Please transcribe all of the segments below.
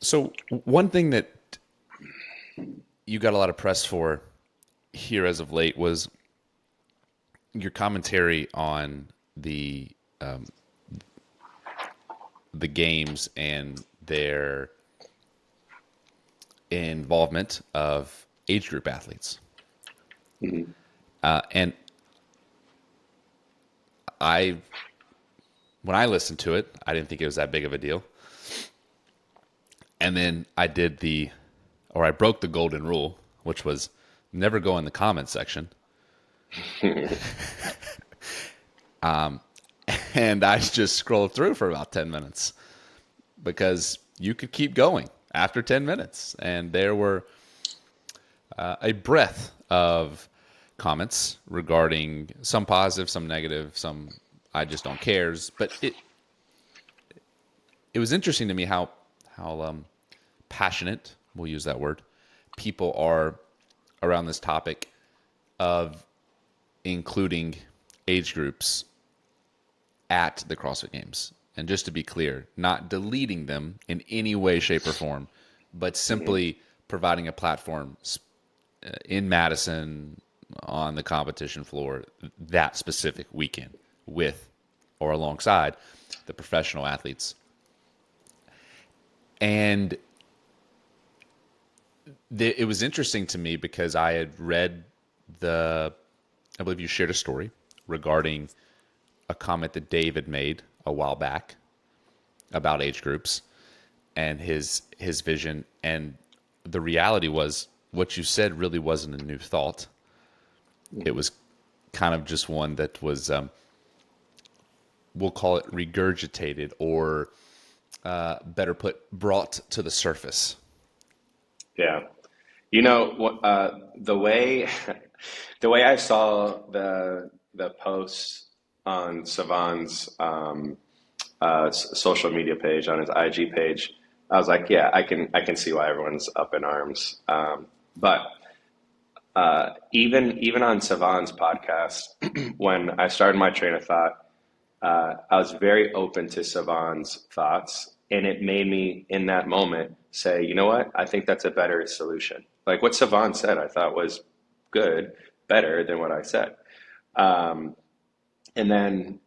So one thing that you got a lot of press for here as of late was your commentary on the games and their involvement of age group athletes. Mhm. And I, when I listened to it, I didn't think it was that big of a deal. And then I broke the golden rule, which was never go in the comments section. And I just scrolled through for about 10 minutes because you could keep going after 10 minutes. And there were a breadth of comments regarding some positive, some negative, some I just don't cares. But it was interesting to me how passionate, we'll use that word, people are around this topic of including age groups at the CrossFit Games. And just to be clear, not deleting them in any way, shape, or form, but Mhm. simply providing a platform in Madison on the competition floor that specific weekend with or alongside the professional athletes. And it was interesting to me because I had read I believe you shared a story regarding a comment that David made a while back about age groups and his vision. And the reality was what you said really wasn't a new thought. It Mhm. was kind of just one that was, we'll call it regurgitated or better put, brought to the surface. Yeah. You know what? The way the way I saw the post on Savan's social media page on his IG page, I was like, yeah, I can see why everyone's up in arms. But even on Savan's podcast, when I started my train of thought, I was very open to Savan's thoughts, and it made me in that moment say, you know what? I think that's a better solution. Like what Savan said, I thought was good, better than what I said. Um, and then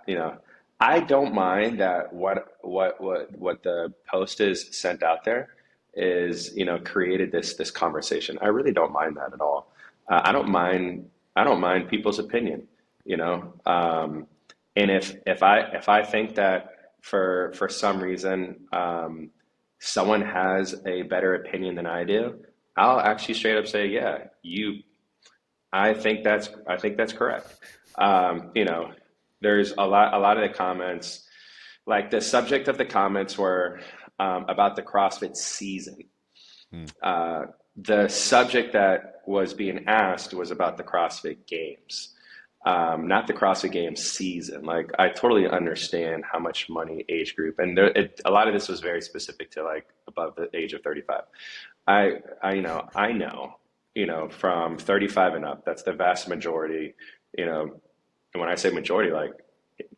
you know, I don't mind that what the post is sent out there is, created this conversation. I really don't mind that at all. I don't mind people's opinion, you know. And if I think that for some reason someone has a better opinion than I do, I'll actually straight up say, yeah, I think that's correct. You know, there's a lot of the comments, like the subject of the comments were about the CrossFit season. Hmm. Uh, the subject that was being asked was about the CrossFit Games, not the CrossFit Games season. Like, I totally understand how much money age group, and a lot of this was very specific to like above the age of 35. I know, from 35 and up, that's the vast majority, you know, and when I say majority, like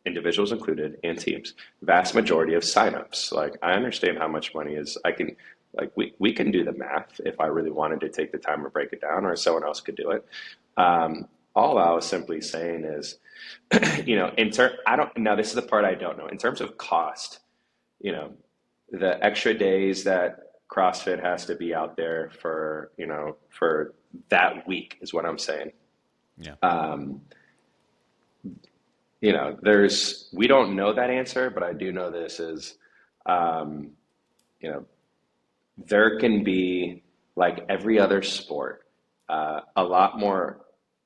individuals included and teams, vast majority of signups. Like, I understand how much money is, like, we can do the math if I really wanted to take the time to break it down, or someone else could do it. All I was simply saying is, I don't, now this is the part I don't know. In terms of cost, you know, the extra days that CrossFit has to be out there for that week is what I'm saying. Yeah. Um, we don't know that answer, but I do know this is, um, you know, there can be, like every other sport, a lot more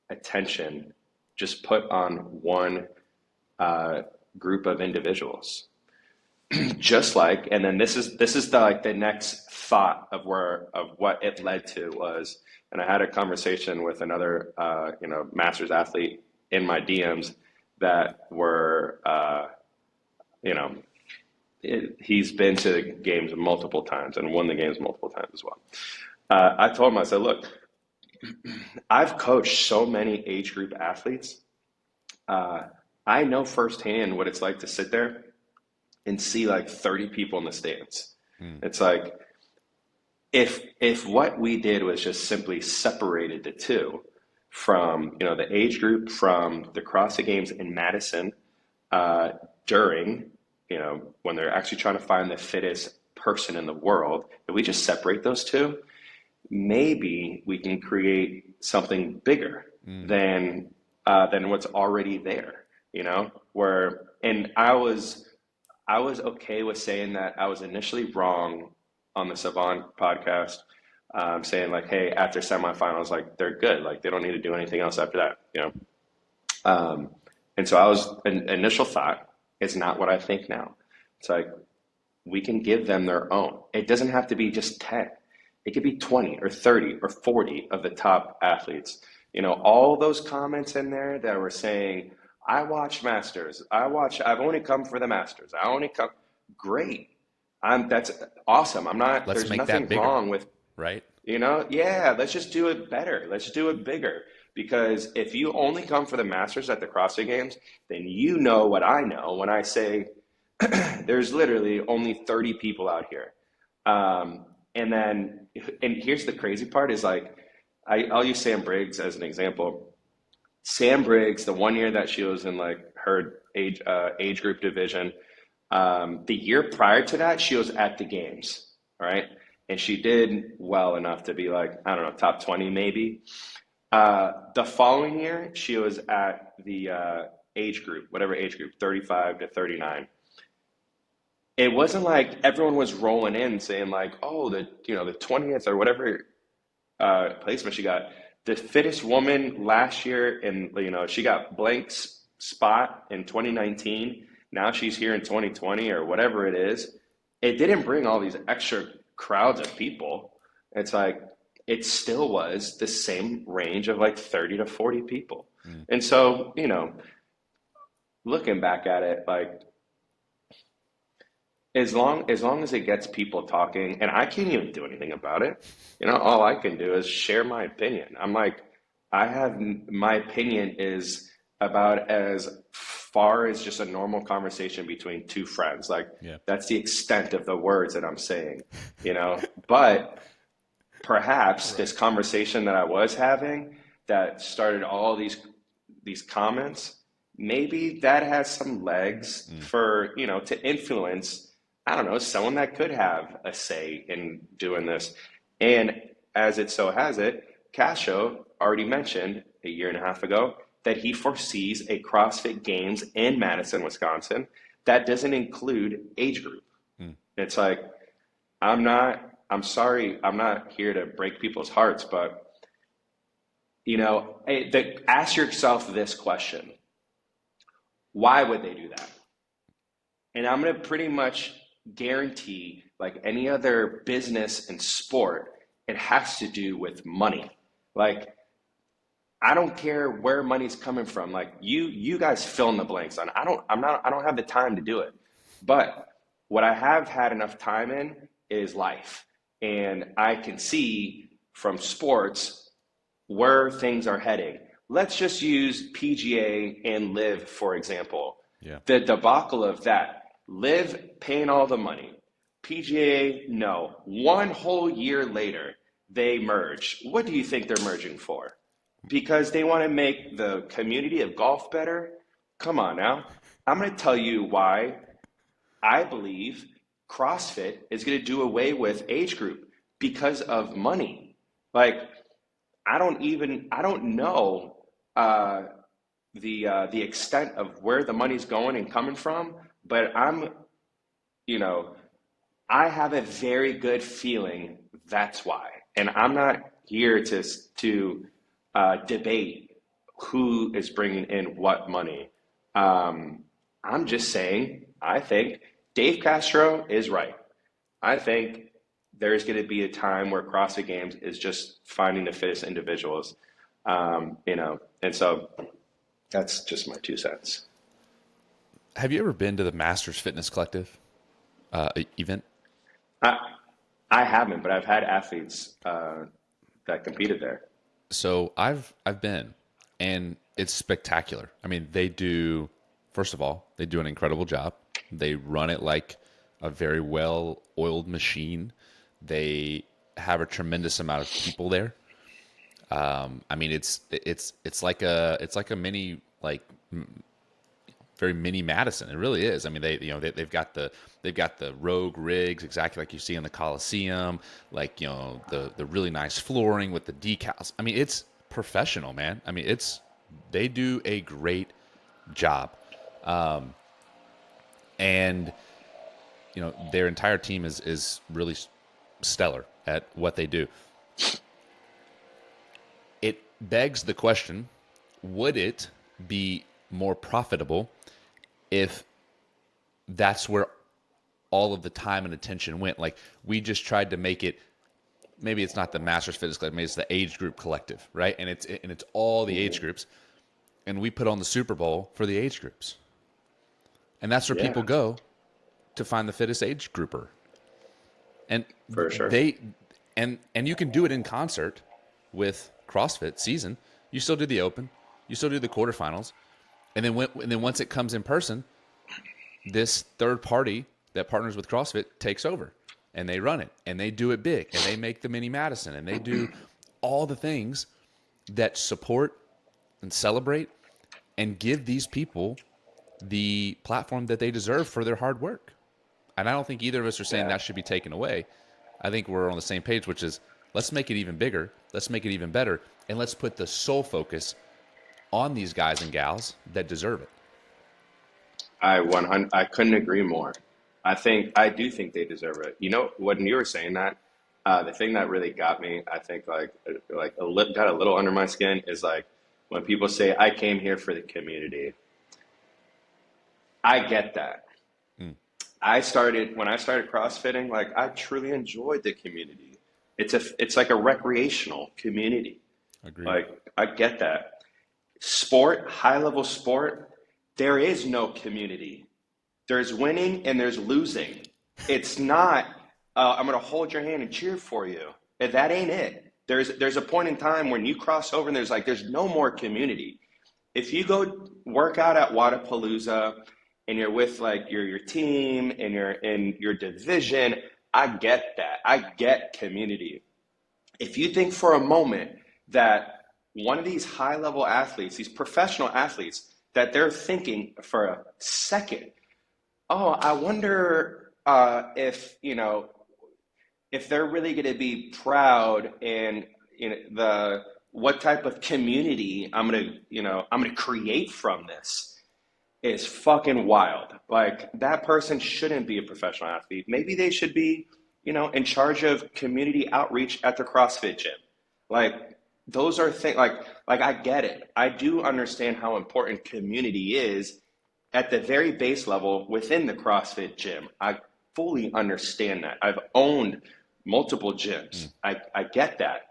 attention just put on one uh, group of individuals. Just like, and then this is the like the next thought of what it led to was, and I had a conversation with another masters athlete in my DMs that were you know he's been to the games multiple times and won the games multiple times as well. I told him, I said, look, I've coached so many age group athletes. Uh, I know firsthand what it's like to sit there and see like 30 people in the stands. It's like, if what we did was just simply separated the two from, the age group from the CrossFit Games in Madison, uh, during, when they're actually trying to find the fittest person in the world, if we just separate those two, maybe we can create something bigger than what's already there, where, and I was okay with saying that I was initially wrong on the Savant podcast, saying like, hey, after semifinals, like they're good, like they don't need to do anything else after that. Um, and so I was an initial thought. It's not what I think now. It's like we can give them their own. It doesn't have to be just 10. It could be 20 or 30 or 40 of the top athletes. All those comments in there that were saying, I watch Masters. I've only come for the Masters. I only come. Great. That's awesome. Let's There's make that nothing bigger, wrong with, right? yeah, let's just do it better. Let's do it bigger. Because if you only come for the Masters at the CrossFit Games, then you know what I know when I say there's literally only 30 people out here. And then, and here's the crazy part is like, I'll use Sam Briggs as an example. Sam Briggs, the one year that she was in like her age group division, the year prior to that, she was at the games, right? And she did well enough to be like, I don't know, top 20 maybe. The following year, she was at the age group, whatever age group, 35 to 39. It wasn't like everyone was rolling in saying like, oh, the 20th or whatever placement she got. The fittest woman last year, and she got blank spot in 2019. Now she's here in 2020 or whatever it is. It didn't bring all these extra crowds of people. It's like it still was the same range of like 30 to 40 people. And so, looking back at it, like as long as it gets people talking, and I can't even do anything about it. All I can do is share my opinion. I'm like, my opinion is about as far as just a normal conversation between two friends. Like Yeah. that's the extent of the words that I'm saying, But perhaps this conversation that I was having that started all these comments, maybe that has some legs for, to influence, I don't know, someone that could have a say in doing this. And as it so has it, Castro already mentioned a year and a half ago that he foresees a CrossFit Games in Madison, Wisconsin that doesn't include age group. It's like, I'm sorry, I'm not here to break people's hearts, but ask yourself this question. Why would they do that? And I'm going to pretty much guarantee, like any other business and sport, it has to do with money. Like, I don't care where money's coming from. Like you guys fill in the blanks on. I don't have the time to do it. But what I have had enough time in is life. And I can see from sports where things are heading. Let's just use PGA and Live, for example. Yeah. The debacle of that. Live paying all the money. PGA, no. One whole year later, they merge. What do you think they're merging for? Because they want to make the community of golf better? Come on now. I'm going to tell you why I believe CrossFit is going to do away with age group because of money. Like, I don't know the extent of where the money's going and coming from, but I have a very good feeling that's why. And I'm not here to debate who is bringing in what money. I'm just saying, I think Dave Castro is right. I think there's going to be a time where CrossFit Games is just finding the fittest individuals, and so that's just my 2 cents. Have you ever been to the Masters Fitness Collective event? I haven't, but I've had athletes that competed there. So I've been, and it's spectacular. I mean, first of all, they do an incredible job. They run it like a very well oiled machine. They have a tremendous amount of people there. I mean, it's like a mini, like, very mini Madison. It really is. I mean, they've got the rogue rigs, exactly like you see in the Coliseum, like, the really nice flooring with the decals. I mean, it's professional, man. I mean, they do a great job. And their entire team is really stellar at what they do. It begs the question: would it be more profitable if that's where all of the time and attention went? Like, we just tried to make it. Maybe it's not the Masters Fitness Club. Maybe it's the Age Group Collective, right? And it's all the age groups, and we put on the Super Bowl for the age groups, and that's where people Yeah, go to find the fittest age grouper. And for sure. they and you can do it in concert with CrossFit season. You still do the Open, you still do the quarterfinals, and then once it comes in person, this third party that partners with CrossFit takes over, and they run it, and they do it big, and they make the mini Madison, and they do all the things that support and celebrate and give these people the platform that they deserve for their hard work. And I don't think either of us are saying Yeah. that should be taken away. I think we're on the same page, which is, let's make it even bigger, let's make it even better, and let's put the sole focus on these guys and gals that deserve it. I couldn't agree more. I do think they deserve it. You know, when you were saying that, the thing that really got me, I think, got a little under my skin is like when people say, "I came here for the community." I get that. Mm, When I started CrossFitting, like I truly enjoyed the community. It's like a recreational community. agreed. Like I get that. Sport, high level sport, there is no community. There's winning and there's losing. It's not, I'm going to hold your hand and cheer for you. That ain't it. There's a point in time when you cross over and there's no more community. If you go work out at Wadapalooza and you're with like your team and you're in your division, I get that. I get community. If you think for a moment that one of these high level athletes, these professional athletes, that they're thinking for a second, oh, I wonder if they're really going to be proud and the what type of community I'm gonna create from this is fucking wild. Like that person shouldn't be a professional athlete. Maybe they should be, in charge of community outreach at the CrossFit gym. Like those are things like I get it. I do understand how important community is at the very base level within the CrossFit gym. I fully understand that. I've owned multiple gyms. I get that.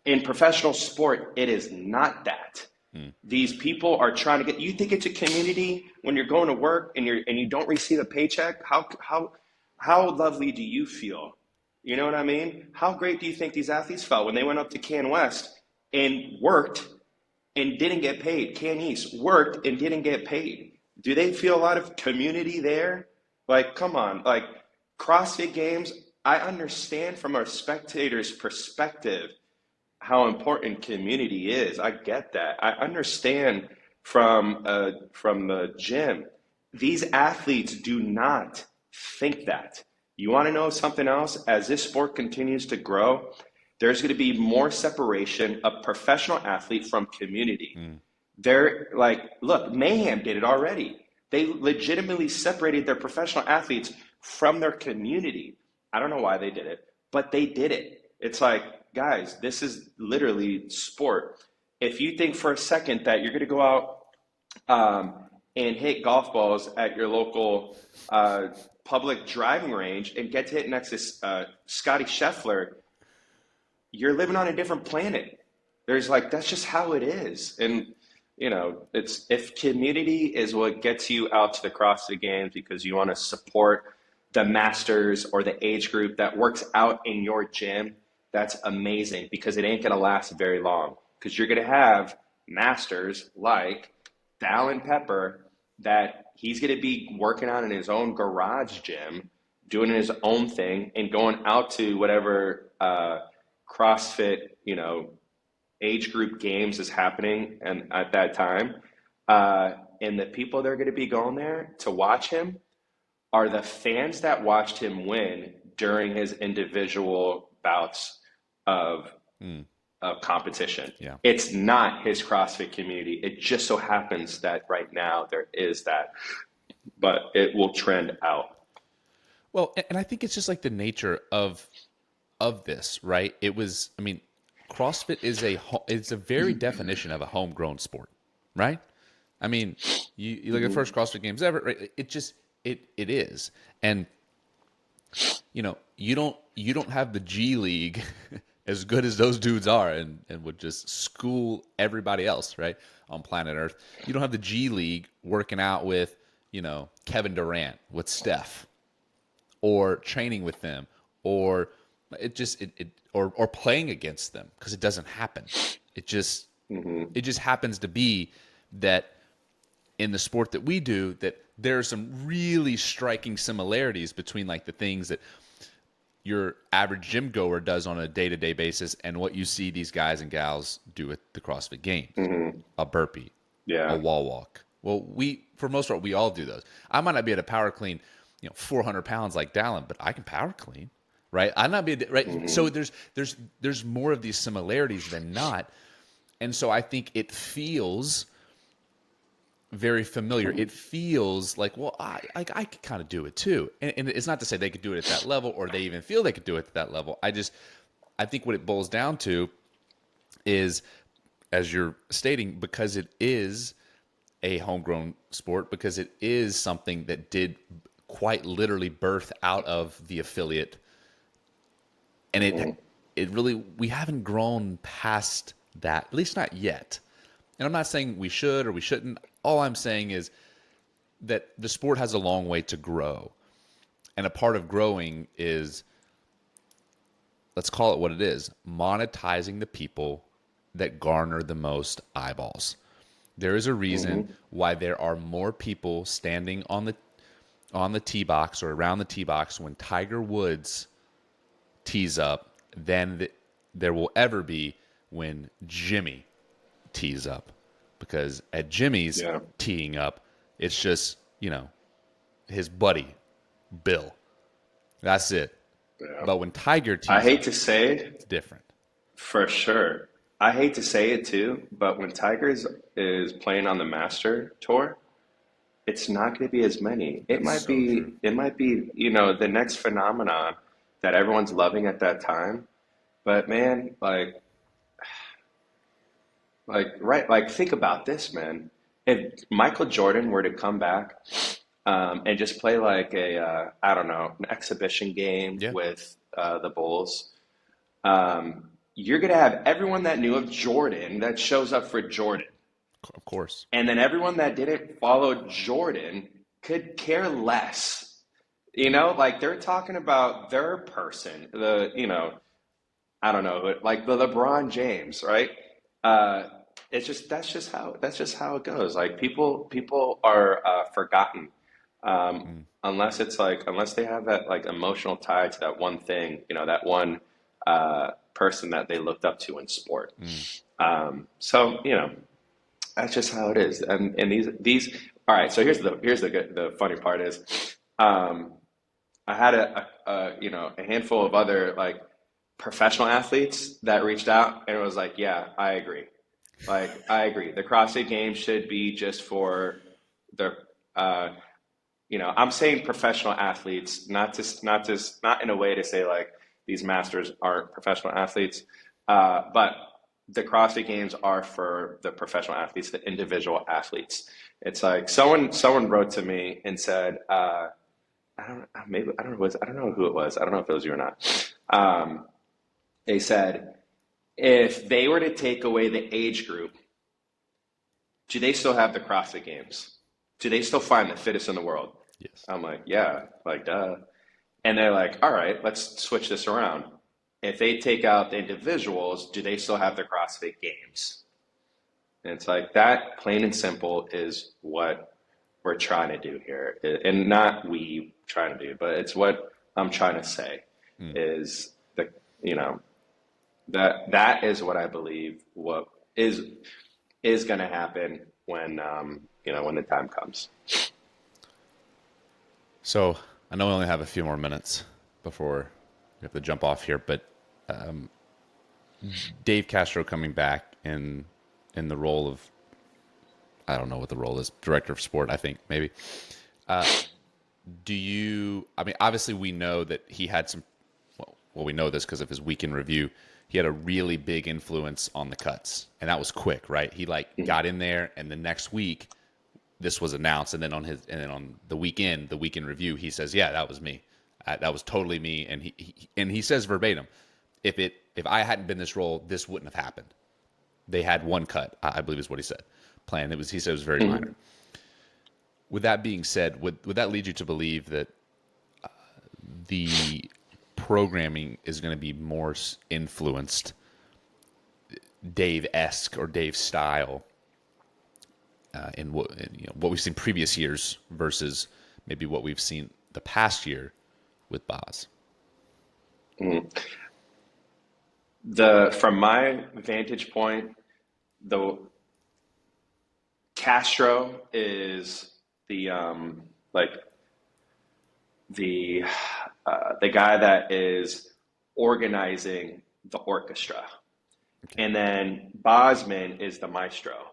In professional sport, it is not that. These people are trying to get. You think it's a community when you're going to work and you don't receive a paycheck? How lovely do you feel? You know what I mean? How great do you think these athletes felt when they went up to Can West and worked and didn't get paid? Can East worked and didn't get paid. Do they feel a lot of community there? Like, come on, like CrossFit Games. I understand from a spectator's perspective how important community is. I get that. I understand from the gym. These athletes do not think that. You want to know something else? As this sport continues to grow, there's going to be more separation of professional athlete from community. They're like, look, Mayhem did it already. They legitimately separated their professional athletes from their community. I don't know why they did it, but they did it. It's like, guys, this is literally sport. If you think for a second that you're going to go out and hit golf balls at your local public driving range and get to hit next to Scotty Scheffler, you're living on a different planet. That's just how it is. And it's if community is what gets you out to the CrossFit Games because you want to support the masters or the age group that works out in your gym, that's amazing because it ain't going to last very long because you're going to have masters like Dallin Pepper that he's going to be working out in his own garage gym doing his own thing and going out to whatever CrossFit, age group games is happening and at that time. And the people that are going to be going there to watch him are the fans that watched him win during his individual bouts of Mm, competition. yeah. It's not his CrossFit community. It just so happens that right now there is that, but it will trend out. Well, and I think it's just like the nature of this, right? It was, I mean, CrossFit is it's a very definition of a homegrown sport, right? I mean, you look at the Mm-hmm. first CrossFit Games ever, right? It just it is, and you don't have the G League as good as those dudes are, and would just school everybody else, right, on planet Earth. You don't have the G League working out with Kevin Durant with Steph, or training with them, or or playing against them, because it doesn't happen. It just Mm-hmm. it just happens to be that in the sport that we do, that there are some really striking similarities between like the things that your average gym goer does on a day-to-day basis and what you see these guys and gals do at the CrossFit Games. Mm-hmm. A burpee, a Yeah. wall walk. Well, for most part, we all do those. I might not be able to power clean, 400 pounds like Dallin, but I can power clean, right? I'm not be right. So Mm-hmm. there's more of these similarities than not, and so I think it feels very familiar. It feels like, well, I could kind of do it too. And it's not to say they could do it at that level, or they even feel they could do it at that level. I think what it boils down to is, as you're stating, because it is a homegrown sport, because it is something that did quite literally birth out of the affiliate, and Mm-hmm. it really, we haven't grown past that, at least not yet. And I'm not saying we should or we shouldn't. All I'm saying is that the sport has a long way to grow. And a part of growing is, let's call it what it is, monetizing the people that garner the most eyeballs. There is a reason Mm-hmm. why there are more people standing on the tee box or around the tee box when Tiger Woods tees up than there will ever be when Jimmy tees up. Because at Jimmy's Yeah. teeing up, it's just, his buddy, Bill. That's it. Yeah. But when Tiger I tees hate up, to say it, it's different. for sure. I hate to say it too, but when Tigers is playing on the Master Tour, it's not going to be as many. It That's might so true. be, the next phenomenon that everyone's loving at that time. But man, right, like think about this, man. If Michael Jordan were to come back and just play like I don't know, an exhibition game Yeah, with the Bulls, you're gonna have everyone that knew of Jordan that shows up for Jordan. of course. And then everyone that didn't follow Jordan could care less. Yeah. Like they're talking about their person, I don't know, like the LeBron James, right? Uh, it's just that's just how it goes. Like people are forgotten Mm. unless they have that like emotional tie to that one thing, that one person that they looked up to in sport. Mm. So that's just how it is. And these all right. So the funny part is, um, I had a handful of other like professional athletes that reached out and it was like, yeah, I agree. Like I agree. The CrossFit Games should be just for the uh, I'm saying professional athletes, not in a way to say like these masters aren't professional athletes, but the CrossFit Games are for the professional athletes, the individual athletes. It's like someone wrote to me and said, I don't maybe I don't know who it was. I don't know if it was you or not. They said if they were to take away the age group, do they still have the CrossFit Games? Do they still find the fittest in the world? Yes. I'm like, yeah, like duh. And they're like, all right, let's switch this around. If they take out the individuals, do they still have the CrossFit Games? And it's like that, plain and simple, is what we're trying to do here. And not we trying to do, but it's what I'm trying to say Mm. is the, you know, that is what I believe what is going to happen when, when the time comes. So I know we only have a few more minutes before we have to jump off here, but Dave Castro coming back in the role of, I don't know what the role is, director of sport, I think maybe. Do you? I mean, obviously we know that he had some. Well, we know this because of his weekend review. He had a really big influence on the cuts, and that was quick, right? He like got in there, and the next week this was announced, and then on the weekend review, he says, "Yeah, that was me. That was totally me." And he says verbatim, "If I hadn't been this role, this wouldn't have happened." They had one cut, I believe is what he said. Plan. He said it was very minor. Mhm. With that being said, would that lead you to believe that the programming is going to be more influenced Dave-esque or Dave style what we've seen previous years versus maybe what we've seen the past year with Boz? Mhm. The From my vantage point, the Castro is the like the the guy that is organizing the orchestra, Okay. and then Bosman is the maestro,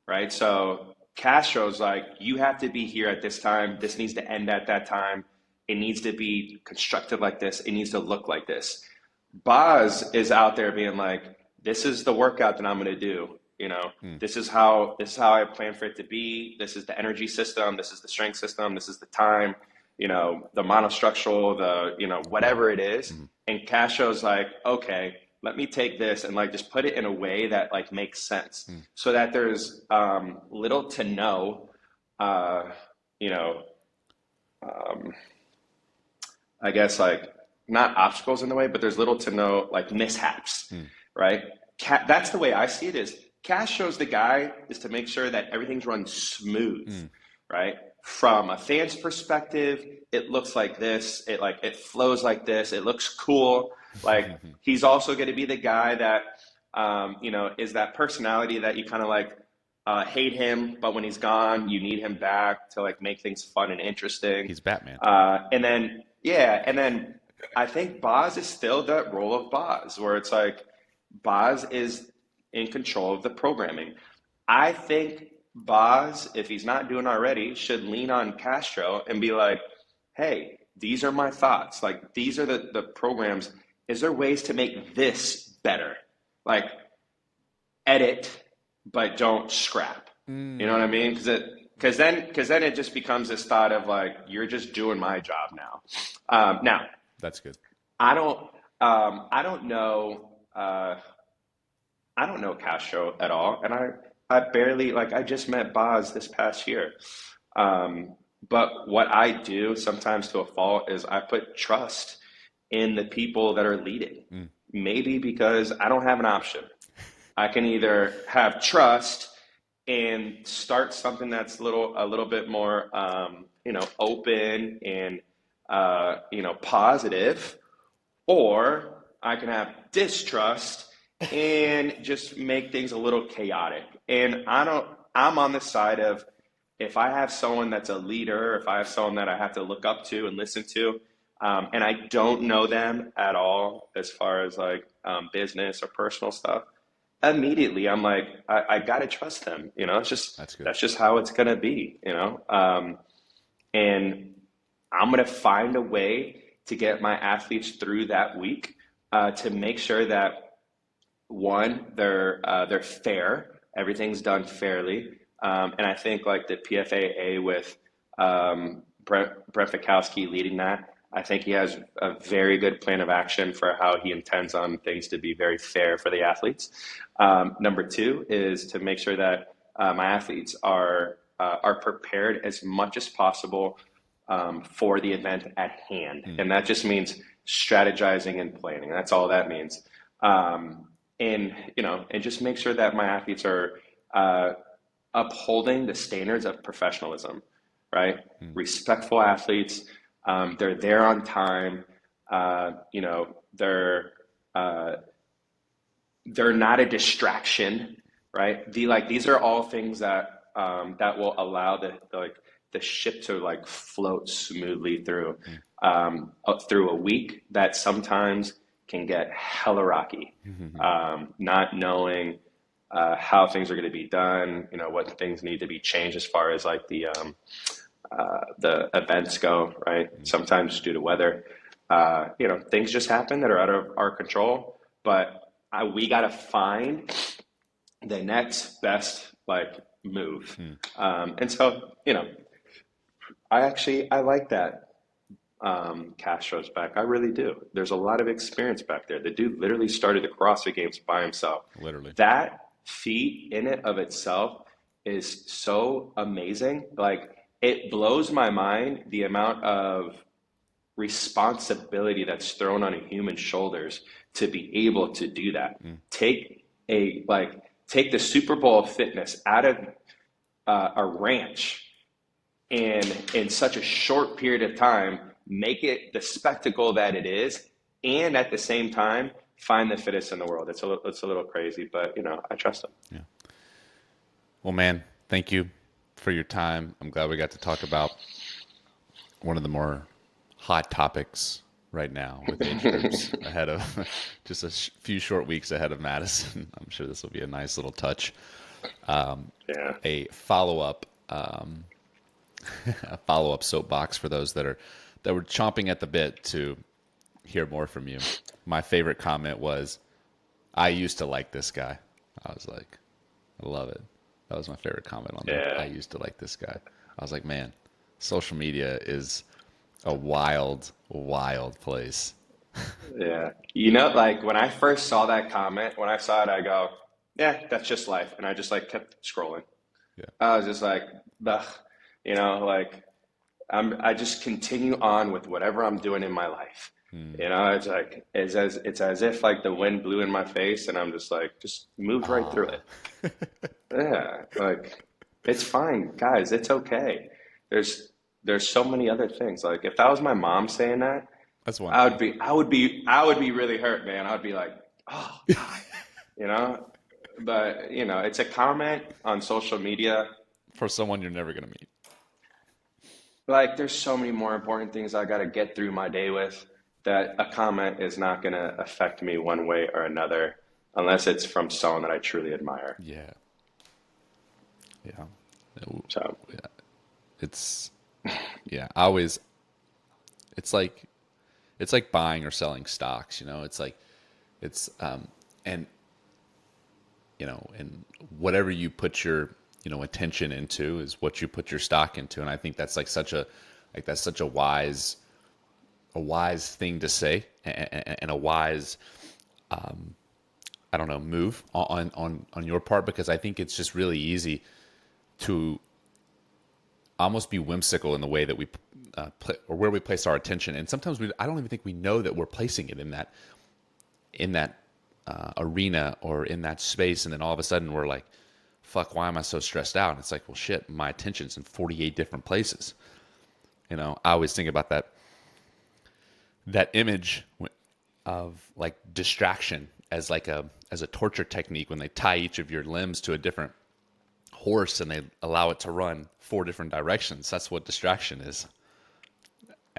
right? So Castro's like, you have to be here at this time. This needs to end at that time. It needs to be constructed like this. It needs to look like this. Boz is out there being like, this is the workout that I'm going to do. Hmm. This is how I plan for it to be. This is the energy system. This is the strength system. This is the time. The monostructural, Right. whatever it is. Hmm. And Castro's like, okay, let me take this and like just put it in a way that like makes sense, Hmm. so that there's little to no, uh, you know, um, I guess like not obstacles in the way, but there's little to no like mishaps, Hmm. right? That's the way I see it. Is Cash shows the guy is to make sure that everything's run smooth, Hmm. right? From a fan's perspective, it looks like this. It flows like this. It looks cool. Like he's also going to be the guy that is that personality that you kind of like hate him, but when he's gone, you need him back to like make things fun and interesting. He's Batman. And then yeah, and then I think Boz is still that role of Boz, where it's like Boz is in control of the programming. I think Boz, if he's not doing already, should lean on Castro and be like, hey, these are my thoughts. Like, these are the programs. Is there ways to make this better? Like, edit, but don't scrap. You know what I Mm. mean? Because then it just becomes this thought of like, you're just doing my job now. Now, That's good. I don't I don't know I don't know Castro at all, and I barely like I just met Boz this past year. But what I do sometimes to a fault is I put trust in the people that are leading. Mm. Maybe because I don't have an option. I can either have trust and start something that's a little bit more open and positive, or I can have distrust and just make things a little chaotic. And I'm on the side of, if I have someone that's a leader, if I have someone that I have to look up to and listen to, and I don't know them at all as far as like business or personal stuff, immediately I'm like, I gotta trust them. That's good. That's just how it's gonna be. And I'm going to find a way to get my athletes through that week, to make sure that one, they're fair, everything's done fairly, and I think like the PFAA with Brent Fikowski leading that, I think he has a very good plan of action for how he intends on things to be very fair for the athletes. Number two is to make sure that my athletes are prepared as much as possible for the event at hand. Mm. And that just means strategizing and planning. That's all that means. And just make sure that my athletes are upholding the standards of professionalism, right? Mm. Respectful athletes, They're there on time. Uh, they're not a distraction, right? These are all things that that will allow the ship to like float smoothly through a week that sometimes can get hella rocky. Not knowing how things are going to be done, what things need to be changed as far as like the events go, right? Sometimes due to weather, things just happen that are out of our control, but we got to find the next best like move. And so, I like that Castro's back. I really do. There's a lot of experience back there. The dude literally started the CrossFit Games by himself. Literally. That feat in it of itself is so amazing. Like it blows my mind the amount of responsibility that's thrown on a human's shoulders to be able to do that. Take take the Super Bowl of fitness out of a ranch and in such a short period of time, make it the spectacle that it is, and at the same time, find the fittest in the world. It's a little crazy, but I trust him. Yeah. Well, man, thank you for your time. I'm glad we got to talk about one of the more hot topics right now with age groups ahead of just a few short weeks ahead of Madison. I'm sure this will be a nice little touch. Yeah. A follow-up a follow-up soapbox for those that were chomping at the bit to hear more from you. My favorite comment was, "I used to like this guy." I was like, I love it. That was my favorite comment on there. I used to like this guy. I was like, man, social media is a wild, wild place. Yeah. Like when I first saw that comment, when I saw it, I go, yeah, that's just life. And I just like kept scrolling. Yeah. I was just like, ugh, like I just continue on with whatever I'm doing in my life. It's like it's as if like the wind blew in my face and I'm just like just moved right through it. Yeah, like it's fine, guys, it's okay. There's so many other things. Like if that was my mom saying that, That's one I would thing. be really hurt, man. I would be like, oh God, you know. But it's a comment on social media. For someone you're never going to meet. Like there's so many more important things I got to get through my day with that a comment is not going to affect me one way or another unless it's from someone that I truly admire. Yeah. Yeah. So, Yeah. It's, yeah, I always, it's like buying or selling stocks, it's like, and, and whatever you put your, attention into is what you put your stock into. And I think that's like such a wise thing to say and a wise, I don't know, move on your part, because I think it's just really easy to almost be whimsical in the way that we or where we place our attention. And sometimes I don't even think we know that we're placing it in that arena or in that space. And then all of a sudden we're like, fuck, why am I so stressed out? And it's like, well, shit, my attention's in 48 different places. I always think about that image of like distraction as a torture technique when they tie each of your limbs to a different horse and they allow it to run 4 different directions. That's what distraction is.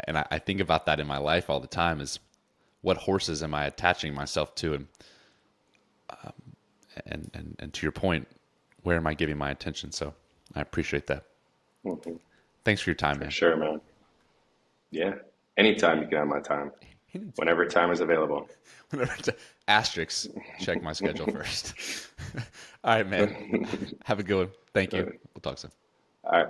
And I think about that in my life all the time, is what horses am I attaching myself to? And to your point, where am I giving my attention? So I appreciate that. mm-hmm. Thanks for your time, man. Sure, man. Yeah. Anytime you can have my time. Whenever time is available. Asterisks, check my schedule first. All right, man. Have a good one. Thank you. We'll talk soon. All right.